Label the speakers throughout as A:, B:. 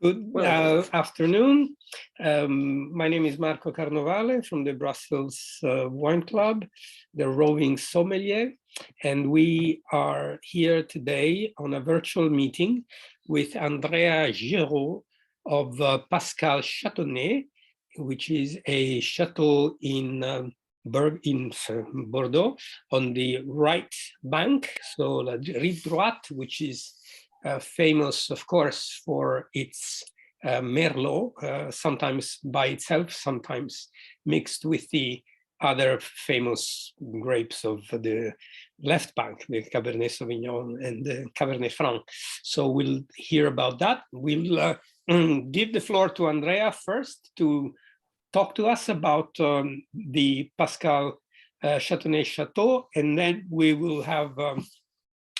A: Good afternoon. My name is Marco Carnovale from the Brussels Wine Club, the roving sommelier, and we are here today on a virtual meeting with Andrea Giraud of Pascal Chatonnet, which is a chateau in Bordeaux on the right bank, so la rive droite, which is famous, of course, for its merlot, sometimes by itself, sometimes mixed with the other famous grapes of the left bank, the Cabernet Sauvignon and the Cabernet Franc. So we'll hear about that. We'll give the floor to Andrea first to talk to us about the Pascal Chatonnet Chateau, and then we will have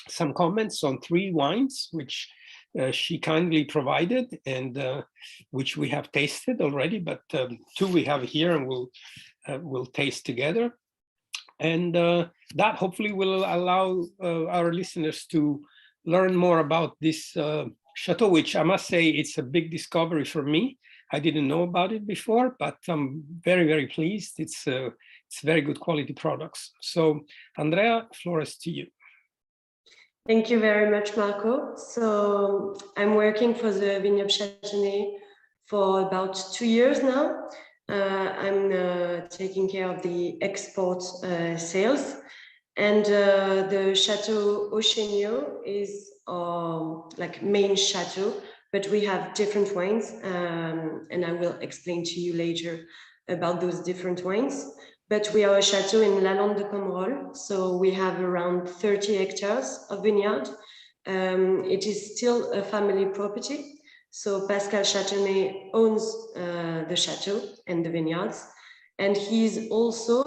A: some comments on 3 wines, which she kindly provided and which we have tasted already, but 2 we have here and we'll taste together. And that hopefully will allow our listeners to learn more about this chateau, which I must say it's a big discovery for me. I didn't know about it before, but I'm very, very pleased. It's very good quality products. So Andrea, floor is to you.
B: Thank you very much, Marco. So I'm working for the Vineyard Chatonnet for about 2 years now. I'm taking care of the export sales, and the Chateau Oceanio is our main chateau, but we have different wines, and I will explain to you later about those different wines. But we are a chateau in La Lande de Pomerol, so we have around 30 hectares of vineyard. It is still a family property, so Pascal Chatonnet owns the chateau and the vineyards, and he's also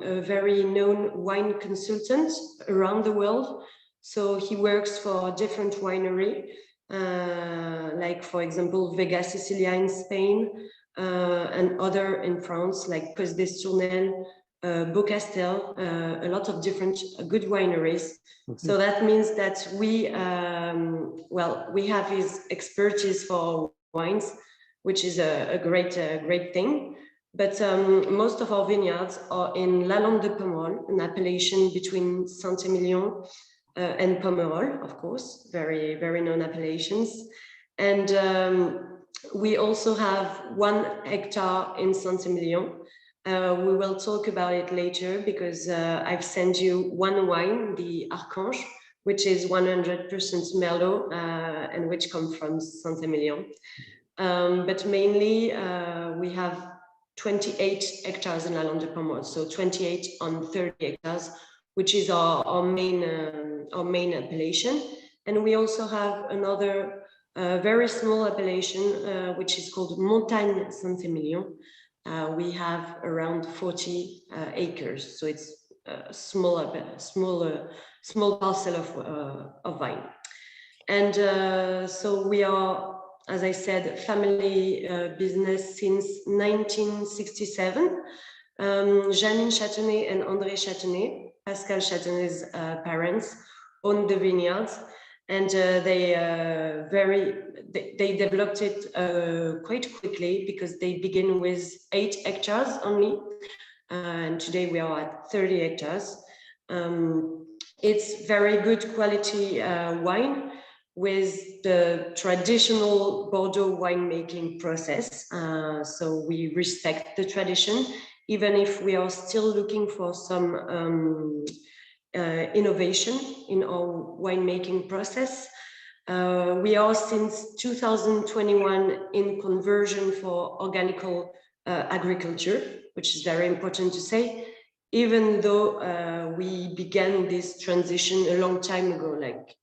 B: a very known wine consultant around the world. So he works for different winery, like for example Vega Sicilia in Spain, and other in France, like Côte d'Estournel, Beaucastel, a lot of different good wineries. Mm-hmm. So that means that we have his expertise for wines, which is a great thing. But most of our vineyards are in La Lande de Pomerol, an appellation between Saint-Emilion and Pomerol, of course, very, very known appellations. And we also have 1 hectare in Saint-Emilion. We will talk about it later because I've sent you 1 wine, the Archange, which is 100% merlot and which comes from Saint-Emilion. But mainly we have 28 hectares in La Lande de Pomerol, so 28 on 30 hectares, which is our main appellation. And we also have another very small appellation, which is called Montagne Saint-Emilion. We have around 40 acres, so it's a small parcel of vine. And so we are, as I said, family business since 1967. Janine Chatonnet and Andrea Chatonnet, Pascal Chatonnet's parents, own the vineyards. And they developed it quite quickly because they begin with 8 hectares only, and today we are at 30 hectares. It's very good quality wine with the traditional Bordeaux winemaking process. So we respect the tradition, even if we are still looking for some innovation in our winemaking process. We are since 2021 in conversion for organical agriculture, which is very important to say, even though we began this transition a long time ago, like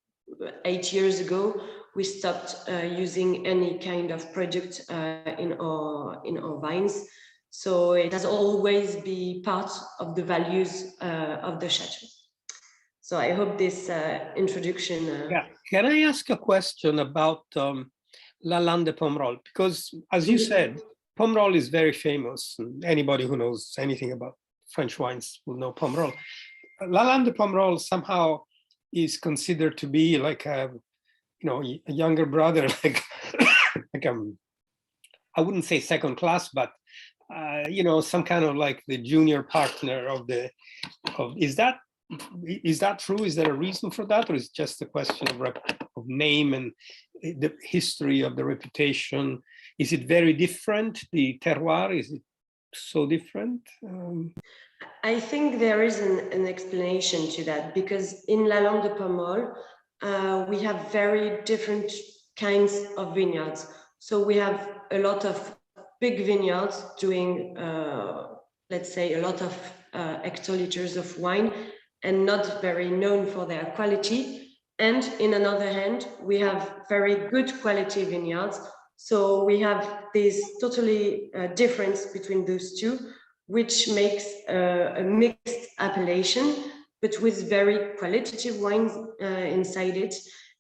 B: 8 years ago. We stopped using any kind of product in our vines. So it has always been part of the values of the chateau. So I hope this introduction.
A: Yeah, can I ask a question about La Lande de Pomerol? Because as you said, Pomerol is very famous. Anybody who knows anything about French wines will know Pomerol. La Lande de Pomerol somehow is considered to be like a younger brother, like like I wouldn't say second class, but you know, some kind of like the junior partner of the is that true? Is there a reason for that, or is it just a question of name and the history of the reputation? Is it very different? The terroir, is it so different?
B: I think there is an explanation to that, because in La Lande de Pomerol, we have very different kinds of vineyards. So we have a lot of big vineyards doing, let's say, a lot of hectoliters of wine, and not very known for their quality. And in another hand, we have very good quality vineyards. So we have this totally difference between those two, which makes a mixed appellation, but with very qualitative wines inside it.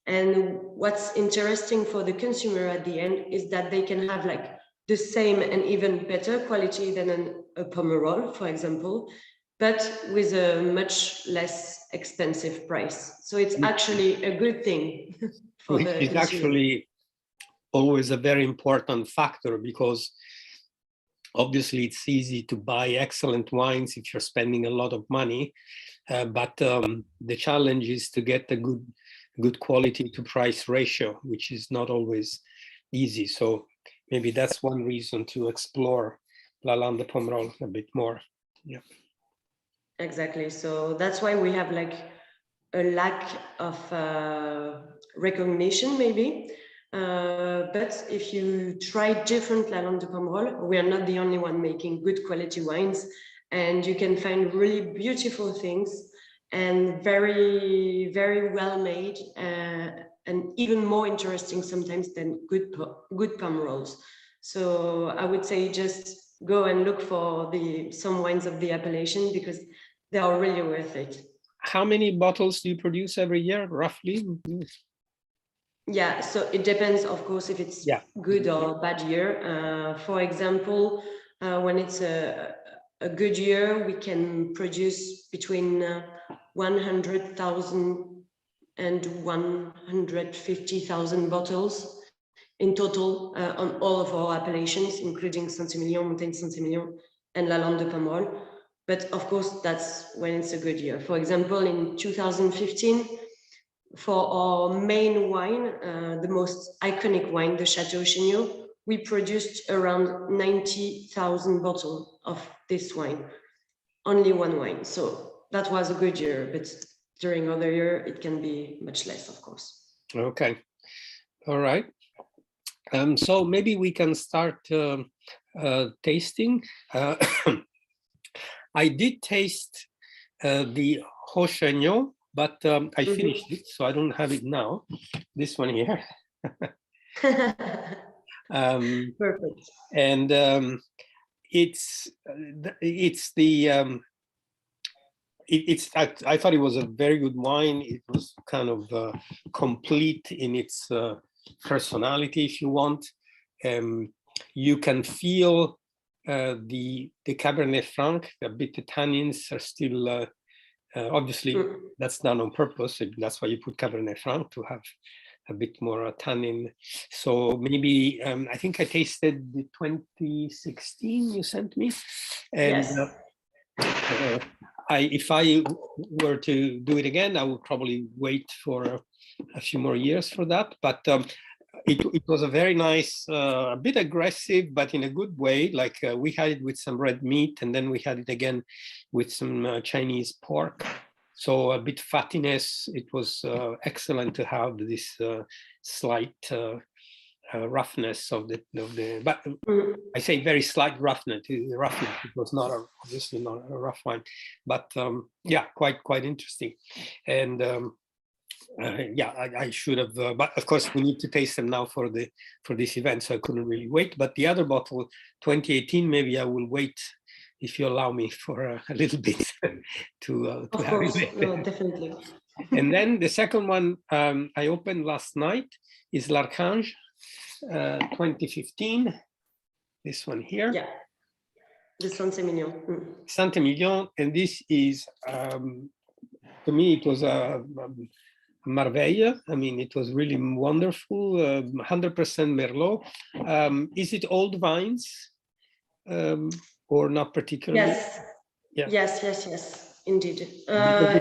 B: And what's interesting for the consumer at the end is that they can have like the same and even better quality than a Pomerol, for example, but with a much less expensive price. So it's actually a good thing for
A: Which
B: the
A: is
B: consumer.
A: actually always a very important factor, because obviously it's easy to buy excellent wines if you're spending a lot of money, but the challenge is to get a good quality to price ratio, which is not always easy. So maybe that's one reason to explore La Lande de Pomerol a bit more. Yeah.
B: Exactly. So that's why we have like a lack of recognition, maybe. But if you try different La Lande de Pomerol, we are not the only one making good quality wines, and you can find really beautiful things and very, very well made, and even more interesting sometimes than good Pomerols. So I would say just go and look for some wines of the appellation, because they are really worth it.
A: How many bottles do you produce every year, roughly?
B: Yeah, so it depends, of course, if it's good or bad year. For example, when it's a good year, we can produce between 100,000 and 150,000 bottles in total on all of our appellations, including Saint-Emilion, Montaigne Saint-Emilion, and La Lande de Pomerol. But of course, that's when it's a good year. For example, in 2015, for our main wine, the most iconic wine, the Chateau, we produced around 90,000 bottles of this wine, only one wine. So that was a good year, but during other year, it can be much less, of course.
A: Okay, all right. So maybe we can start tasting. I did taste the Rochagnon, but I finished it, so I don't have it now. This one here.
B: Perfect.
A: And it's I thought it was a very good wine. It was kind of complete in its personality, if you want. You can feel the Cabernet Franc, a bit the tannins are still obviously that's done on purpose. That's why you put Cabernet Franc, to have a bit more tannin. So maybe I think I tasted the 2016 you sent me, and yes. If I were to do it again, I would probably wait for a few more years for that. But it was a very nice, a bit aggressive, but in a good way. Like we had it with some red meat, and then we had it again with some Chinese pork. So a bit fattiness. It was excellent to have this slight roughness of the. But I say very slight roughness. It was not obviously not a rough one, but yeah, quite interesting. And yeah, I should have, but of course we need to taste them now for this event, so I couldn't really wait. But the other bottle, 2018, maybe I will wait, if you allow me, for a little bit to
B: of
A: have
B: course.
A: it.
B: No, definitely.
A: And then the second one I opened last night is L'Archange, 2015. This one here.
B: Yeah, the Saint-Emilion.
A: Saint-Emilion, and this is to me it was a Marveille. I mean, it was really wonderful. 100% merlot. Is it old vines or not particularly?
B: Yes.
A: Yeah.
B: Yes, indeed.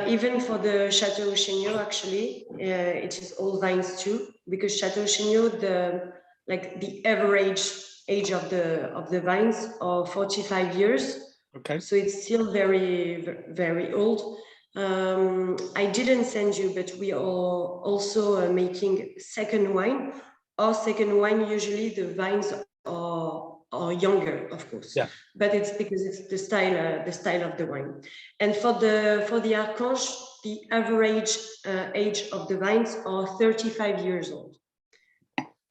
B: Even for the Chateau Chéniaux, actually, it is old vines too, because Chateau Chéniaux, the average age of the vines are 45 years.
A: Okay.
B: So it's still very, very old. I didn't send you, but we are also making second wine. Our second wine, usually the vines are younger, of course.
A: Yeah.
B: But it's because it's the style of the wine. And for the Archange, the average age of the vines are 35 years old.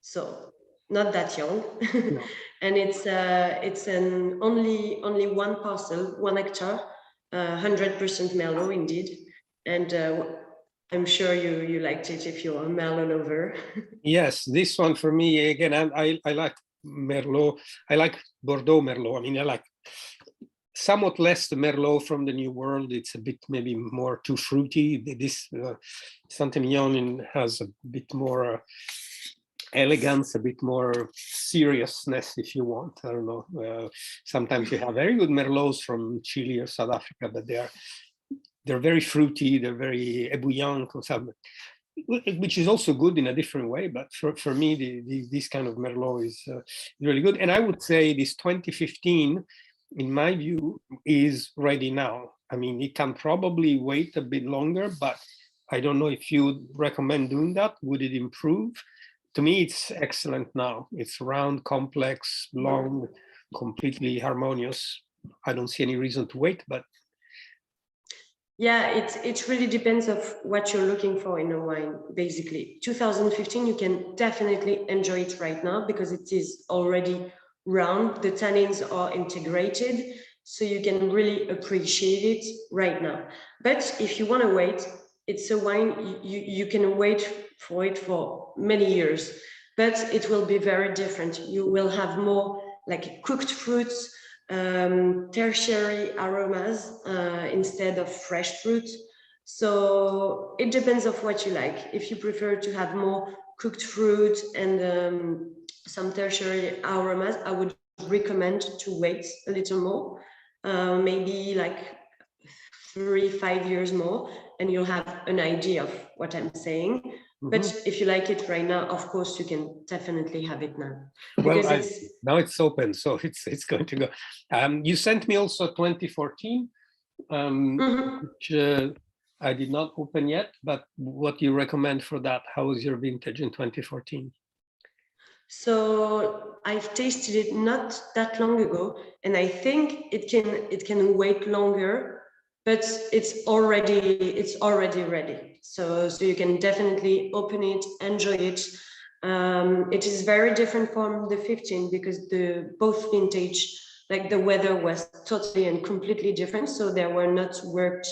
B: So not that young.
A: No.
B: And it's an only one parcel, 1 hectare, 100% merlot indeed. And I'm sure you liked it if you're a merlot lover.
A: Yes, this one for me again. I like merlot. I like Bordeaux merlot. I mean, I like somewhat less the merlot from the New World. It's a bit maybe more too fruity. This Saint-Emilion has a bit more elegance, a bit more seriousness, if you want. I don't know. Sometimes you have very good merlots from Chile or South Africa, but they're very fruity. They're very ébouillant, which is also good in a different way. But for me, this kind of merlot is really good. And I would say this 2015, in my view, is ready now. I mean, it can probably wait a bit longer, but I don't know if you would recommend doing that. Would it improve? To me, it's excellent now. It's round, complex, long, completely harmonious. I don't see any reason to wait, but
B: yeah, it really depends of what you're looking for in a wine. Basically, 2015, you can definitely enjoy it right now because it is already round. The tannins are integrated, so you can really appreciate it right now. But if you want to wait, it's a wine you can wait for it for many years, but it will be very different. You will have more like cooked fruits, tertiary aromas instead of fresh fruit. So it depends of what you like. If you prefer to have more cooked fruit and some tertiary aromas, I would recommend to wait a little more, maybe like 3-5 years more, and you'll have an idea of what I'm saying. But if you like it right now, of course, you can definitely have it now. Because
A: well, now it's open, so it's going to go. You sent me also 2014, which I did not open yet, but what you recommend for that? How is your vintage in 2014?
B: So I've tasted it not that long ago, and I think it can wait longer, but it's already ready. So you can definitely open it, enjoy it. It is very different from the 15 because both vintage, like the weather was totally and completely different, so they were not worked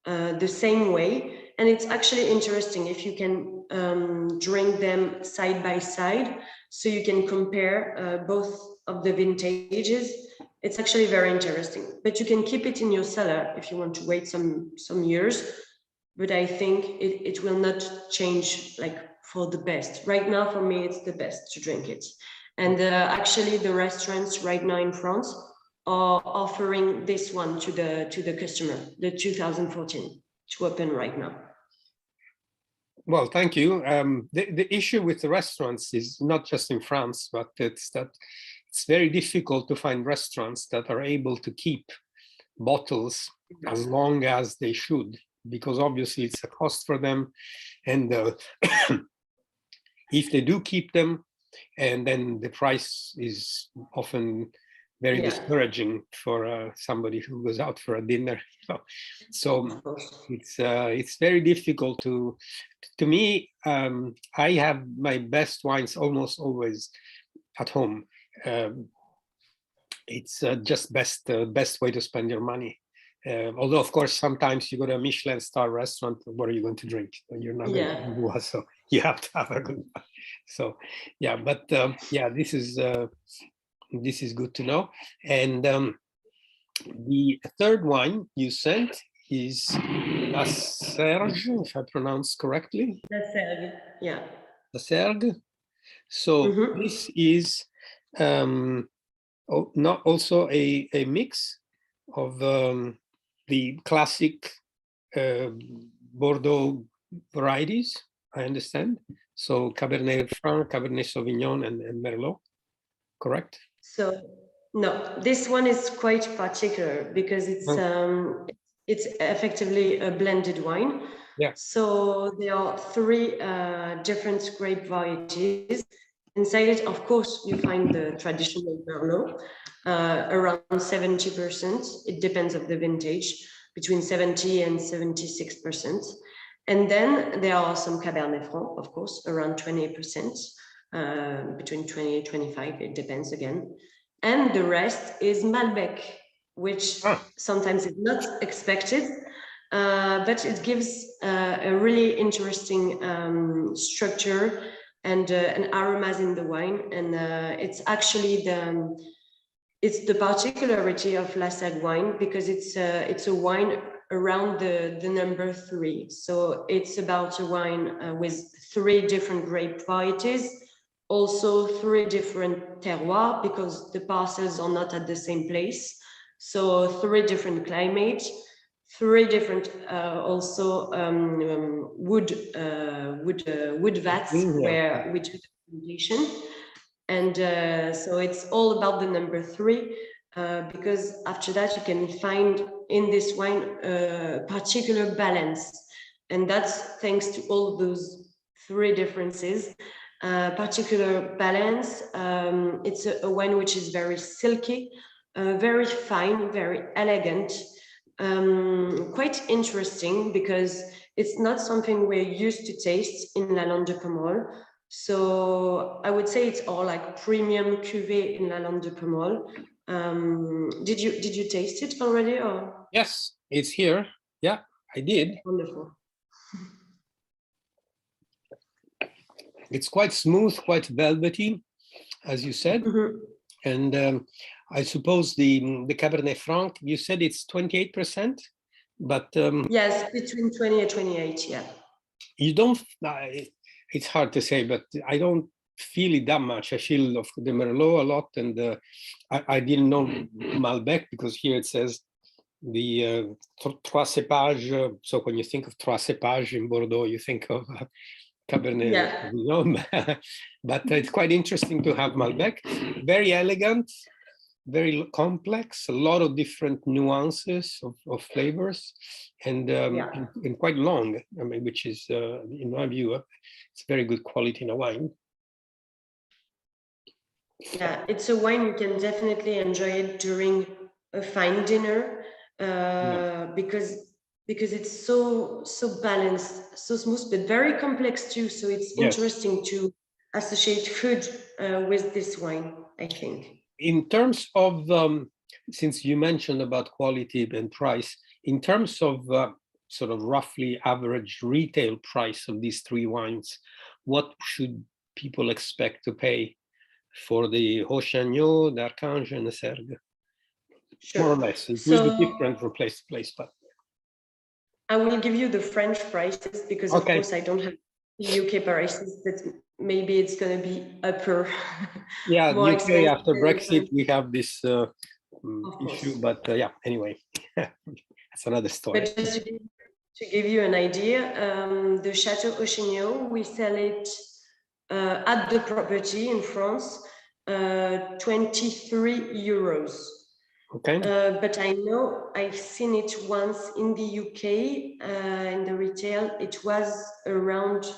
B: the same way. And it's actually interesting if you can drink them side by side, so you can compare both of the vintages. It's actually very interesting, but you can keep it in your cellar if you want to wait some years. But I think it will not change like for the best. Right now, for me, it's the best to drink it. And actually, the restaurants right now in France are offering this one to the customer, the 2014, to open right now.
A: Well, thank you. The issue with the restaurants is not just in France, but it's that it's very difficult to find restaurants that are able to keep bottles as long as they should, because obviously it's a cost for them. And if they do keep them, and then the price is often very discouraging for somebody who goes out for a dinner. So it's very difficult to me. I have my best wines almost always at home. It's just best way to spend your money. Although of course sometimes you go to a Michelin star restaurant, what are you going to drink? You're not going to do that, so you have to have a good one. So yeah, but this is good to know. And the third wine you sent is La Serge, if I pronounce correctly.
B: La Sergue, yeah.
A: La Sergue. So this is not also a mix of the classic Bordeaux varieties, I understand. So Cabernet Franc, Cabernet Sauvignon, and Merlot, correct?
B: So no, this one is quite particular because it's effectively a blended wine.
A: Yeah.
B: So there are three different grape varieties. Inside it, of course, you find the traditional Merlot, around 70%. It depends on the vintage, between 70 and 76%. And then there are some Cabernet Franc, of course, around 20%, between 20 and 25, it depends again. And the rest is Malbec, which sometimes is not expected, but it gives a really interesting structure and aromas in the wine. And it's actually the particularity of La Salle wine because it's a wine around the number 3. So it's about a wine with 3 different grape varieties, also 3 different terroirs because the parcels are not at the same place. So 3 different climates, 3 different also wood vats where we do the fermentation. And so it's all about the number 3 because after that you can find in this wine particular balance. And that's thanks to all those 3 differences. Particular balance. It's a wine which is very silky, very fine, very elegant, quite interesting because it's not something we're used to taste in La Lande de Pomol. So I would say it's all like premium cuvée in La Lande de Pomol. Did you taste it already? Or?
A: Yes, it's here. Yeah, I did.
B: Wonderful.
A: It's quite smooth, quite velvety, as you said. And I suppose the Cabernet Franc, you said it's 28%, but
B: yes, between 20 and 28, yeah.
A: You don't, it's hard to say, but I don't feel it that much. I feel of the Merlot a lot, and I didn't know Malbec because here it says the trois cépages. So when you think of trois cépages in Bordeaux, you think of Cabernet Sauvignon. But it's quite interesting to have Malbec. Very elegant, very complex, a lot of different nuances of flavors, and quite long. I mean, which is, in my view, it's very good quality in a wine.
B: Yeah, it's a wine you can definitely enjoy it during a fine dinner because it's so balanced, so smooth, but very complex too. So it's interesting to associate food with this wine, I think.
A: In terms of, since you mentioned about quality and price, in terms of sort of roughly average retail price of these 3 wines, what should people expect to pay for the Haut-Chagnot, the Archange, and the Sergue? Sure. More or less. It will be different from place to place, but
B: I will give you the French prices because, of course, I don't have UK prices, but maybe it's going to be upper.
A: Yeah, more UK after Brexit, we have this issue, but anyway, that's another story.
B: But just to give you an idea, the Chateau Haut-Chagnot, we sell it at the property in France, 23 euros.
A: Okay.
B: But I know I've seen it once in the UK, in the retail, it was around,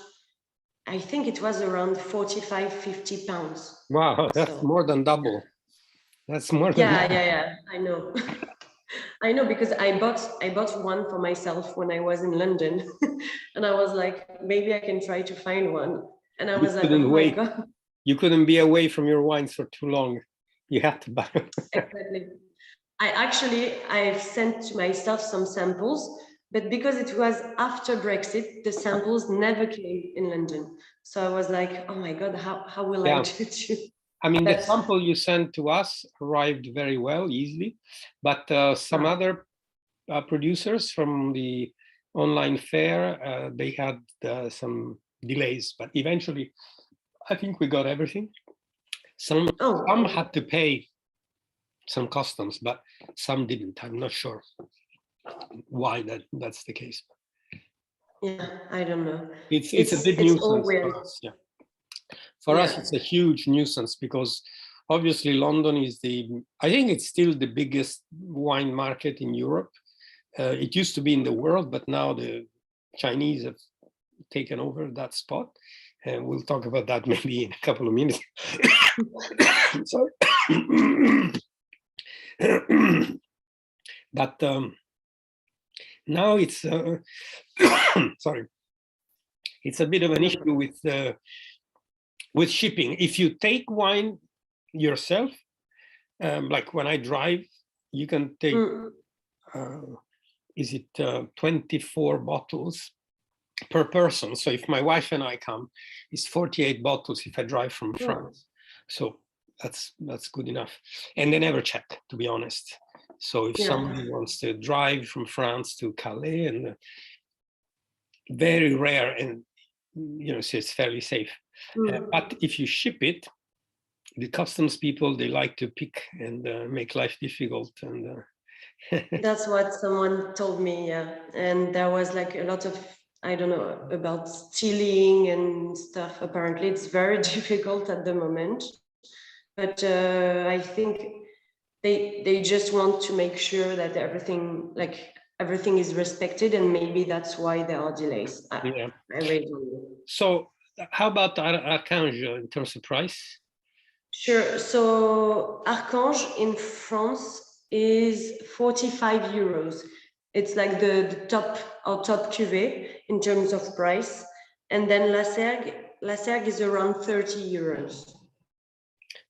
B: I think it was around 45, 50 pounds.
A: Wow, that's more than double. That's more than double.
B: Yeah, I know. I know because I bought one for myself when I was in London and I was like, maybe I can try to find one. And I was like, oh my God.
A: You couldn't be away from your wines for too long. You had to buy them.
B: Exactly. I've sent myself some samples, but because it was after Brexit, the samples never came in London. So I was like, oh my God, how will I do it?
A: I mean, the sample you sent to us arrived very well, easily, but some other producers from the online fair, they had some delays, but eventually I think we got everything. Some had to pay some customs, but some didn't. I'm not sure why that's the case.
B: Yeah, I don't know.
A: It's a big nuisance for us. Yeah, for us it's a huge nuisance because obviously London is I think it's still the biggest wine market in Europe. It used to be in the world, but now the Chinese have taken over that spot. And we'll talk about that maybe in a couple of minutes. Sorry. But now it's sorry, it's a bit of an issue with shipping. If you take wine yourself, like when I drive, you can take is it 24 bottles per person. So if my wife and I come, it's 48 bottles if I drive from France. So that's good enough. And they never check, to be honest. So if somebody wants to drive from France to Calais, and very rare, and so it's fairly safe. But if you ship it, the customs people, they like to pick and make life difficult. And
B: that's what someone told me. Yeah, and there was like a lot of, I don't know, about stealing and stuff. Apparently, it's very difficult at the moment. But I think they just want to make sure that everything is respected, and maybe that's why there are delays.
A: Yeah.
B: I really don't know.
A: So how about Archange in terms of price?
B: Sure. So Archange in France is 45 euros. It's like the top cuvée in terms of price. And then La Sergue is around 30 euros.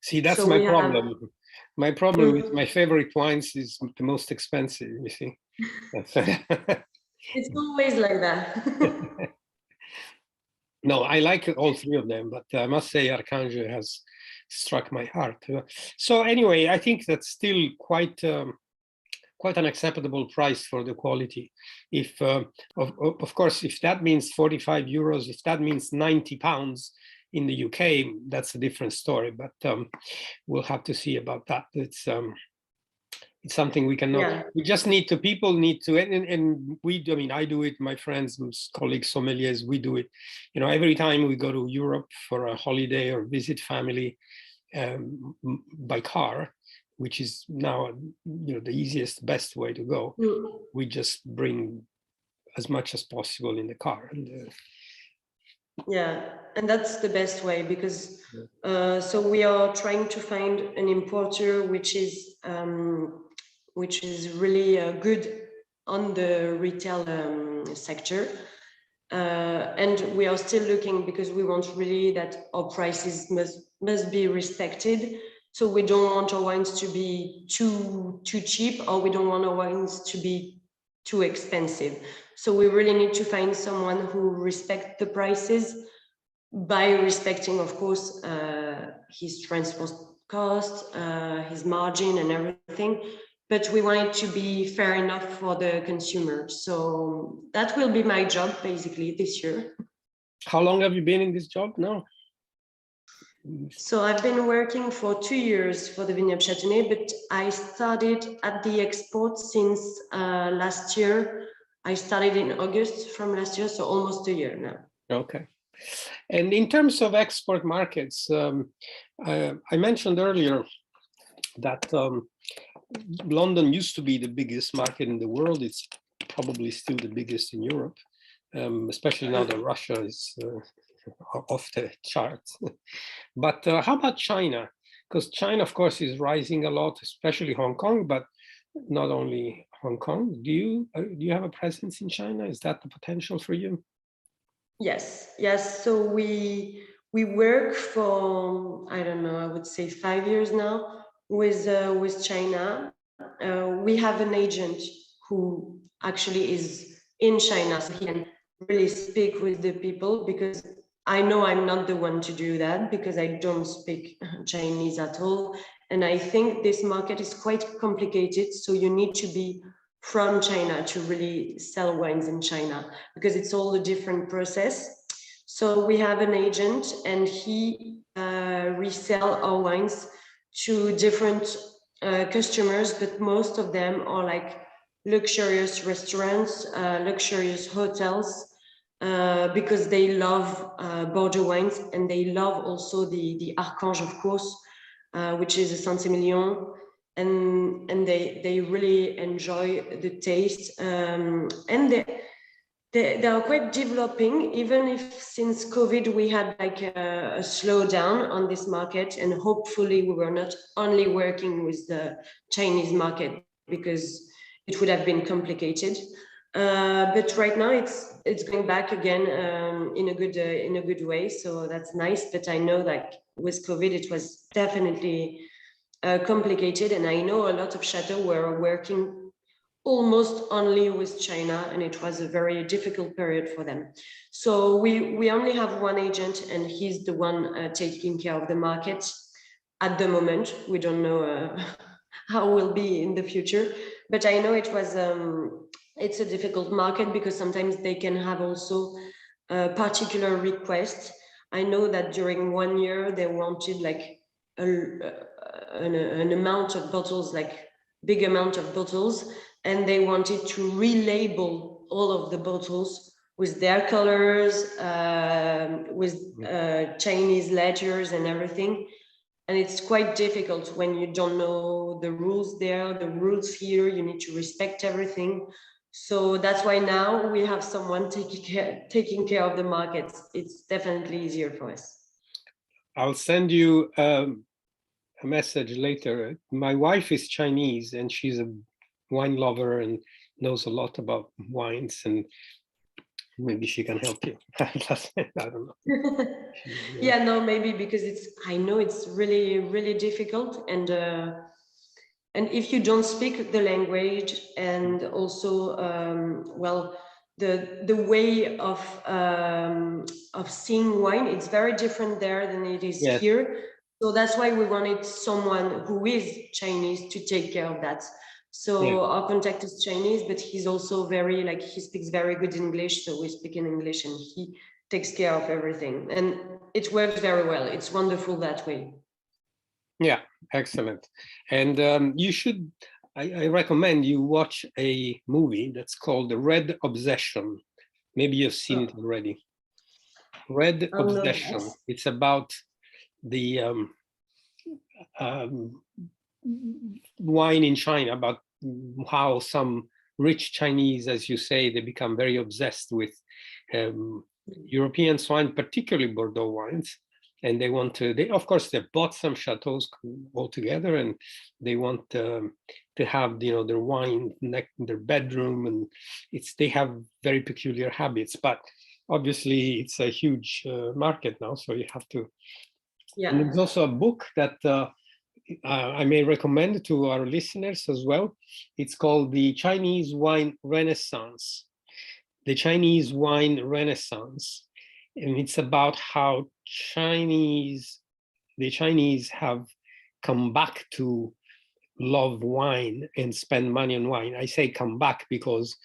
A: See, that's my problem. My problem with my favorite wines is the most expensive, you see.
B: It's always like that.
A: No, I like all three of them, but I must say Archange has struck my heart. So anyway, I think that's still quite an acceptable price for the quality. If, of course, if that means 45 euros, if that means 90 pounds in the UK, that's a different story, but we'll have to see about that. It's something we cannot, we just need to, people need to, and we, I mean, I do it, my friends, colleagues, sommeliers, we do it. Every time we go to Europe for a holiday or visit family by car, which is now, the easiest, best way to go, we just bring as much as possible in the car. And,
B: and that's the best way, because so we are trying to find an importer which is really good on the retail sector, and we are still looking, because we want really that our prices must be respected. So we don't want our wines to be too cheap, or we don't want our wines to be too expensive. So we really need to find someone who respects the prices by respecting, of course, his transport cost, his margin and everything. But we want it to be fair enough for the consumer. So that will be my job basically this year.
A: How long have you been in this job now?
B: So I've been working for 2 years for the Vineyard Chatonnet, but I started at the export since last year. I started in August from last year, so almost a year now.
A: Okay. And in terms of export markets, I mentioned earlier that London used to be the biggest market in the world. It's probably still the biggest in Europe, especially now that Russia is off the charts. But how about China? Because China, of course, is rising a lot, especially Hong Kong, but not only Hong Kong. Do you have a presence in China? Is that the potential for you?
B: Yes. So we work for, I don't know, I would say 5 years now with China. We have an agent who actually is in China, so he can really speak with the people, because I know I'm not the one to do that, because I don't speak Chinese at all. And I think this market is quite complicated, so you need to be from China to really sell wines in China, because it's all a different process. So we have an agent, and he resell our wines to different customers, but most of them are like luxurious restaurants, luxurious hotels, because they love Bordeaux wines, and they love also the Archange, of course, which is a Saint-Emilion, and they really enjoy the taste, and they are quite developing, even if since COVID we had like a slowdown on this market, and hopefully we were not only working with the Chinese market, because it would have been complicated. But right now it's going back again, in a good way. So that's nice. But I know that with COVID it was definitely complicated, and I know a lot of chateaux were working almost only with China, and it was a very difficult period for them. So we only have one agent, and he's the one taking care of the market at the moment. We don't know how it will be in the future, but I know it was it's a difficult market, because sometimes they can have also a particular request. I know that during 1 year they wanted like an amount of bottles, like big amount of bottles, and they wanted to relabel all of the bottles with their colors, with Chinese letters and everything. And it's quite difficult when you don't know the rules there, the rules here. You need to respect everything. So that's why now we have someone taking care of the markets. It's definitely easier for us.
A: I'll send you a message later. My wife is Chinese, and she's a wine lover and knows a lot about wines, and maybe she can help you. I don't know.
B: Yeah, no, maybe, because I know it's really, really difficult, and if you don't speak the language, and also well, the way of seeing wine, it's very different there than it is here. So that's why we wanted someone who is Chinese to take care of that. So our contact is Chinese, but he's also very, like, he speaks very good English. So we speak in English, and he takes care of everything. And it works very well. It's wonderful that way.
A: Yeah, excellent. And you should, I recommend you watch a movie that's called The Red Obsession. Maybe you've seen it already. Red Obsession. It's about the wine in China, about how some rich Chinese, as you say, they become very obsessed with European wine, particularly Bordeaux wines. And they want to, of course, they bought some chateaus altogether, and they want to have, their wine in their bedroom, and they have very peculiar habits. But obviously, it's a huge market now, so you have to. Yeah. And there's also a book that I may recommend to our listeners as well. It's called The Chinese Wine Renaissance. The Chinese Wine Renaissance. And it's about how the Chinese have come back to love wine and spend money on wine. I say come back because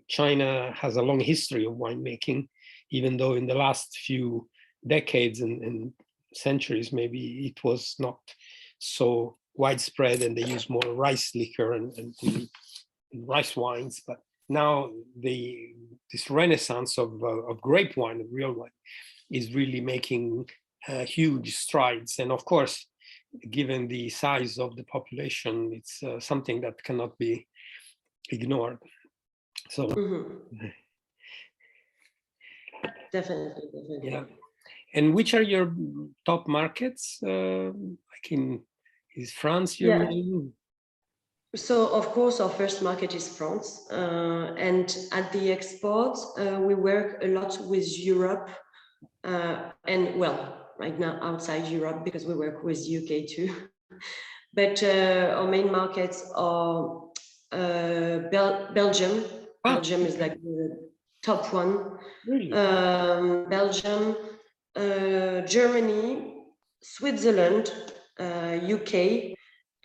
A: China has a long history of winemaking, even though in the last few decades and centuries, maybe it was not so widespread, and they use more rice liquor and rice wines. But now this renaissance of grape wine, of real wine, is really making huge strides. And of course, given the size of the population, it's something that cannot be ignored. So
B: definitely.
A: Yeah. And which are your top markets? Is France your main?
B: So of course our first market is France, and at the export we work a lot with Europe, and well, right now outside Europe, because we work with UK too. But our main markets are Belgium. Belgium is like the top one.
A: Really?
B: Belgium, Germany, Switzerland, UK,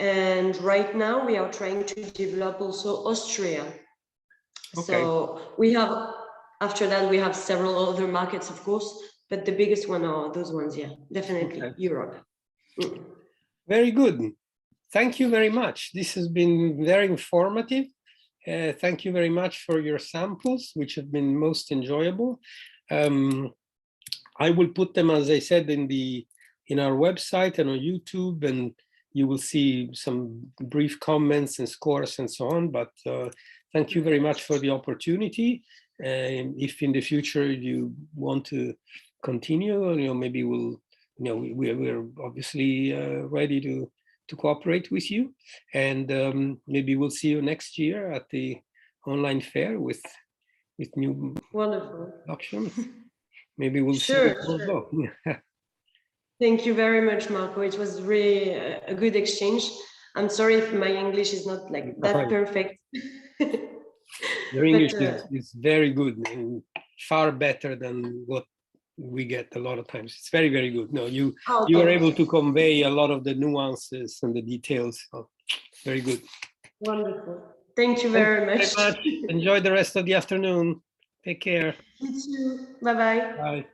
B: And right now we are trying to develop also Austria.
A: Okay.
B: So we have, after that, we have several other markets, of course, but the biggest one are those ones, yeah, definitely
A: Okay.
B: Europe.
A: Very good. Thank you very much. This has been very informative. Thank you very much for your samples, which have been most enjoyable. I will put them, as I said, in our website and on YouTube, and you will see some brief comments and scores and so on. But thank you very much for the opportunity. If in the future you want to continue, maybe we'll, we're obviously ready to cooperate with you, and maybe we'll see you next year at the online fair with new
B: Wonderful
A: options. Maybe we'll see
B: sure.
A: Bordeaux.
B: Thank you very much, Marco. It was really a good exchange. I'm sorry if my English is not like that perfect.
A: Your English is very good and far better than what we get a lot of times. It's very, very good. No, you are able to convey a lot of the nuances and the details. So, very good.
B: Wonderful. Thank you very much.
A: Enjoy the rest of the afternoon. Take care.
B: You too. Bye-bye.
A: Bye.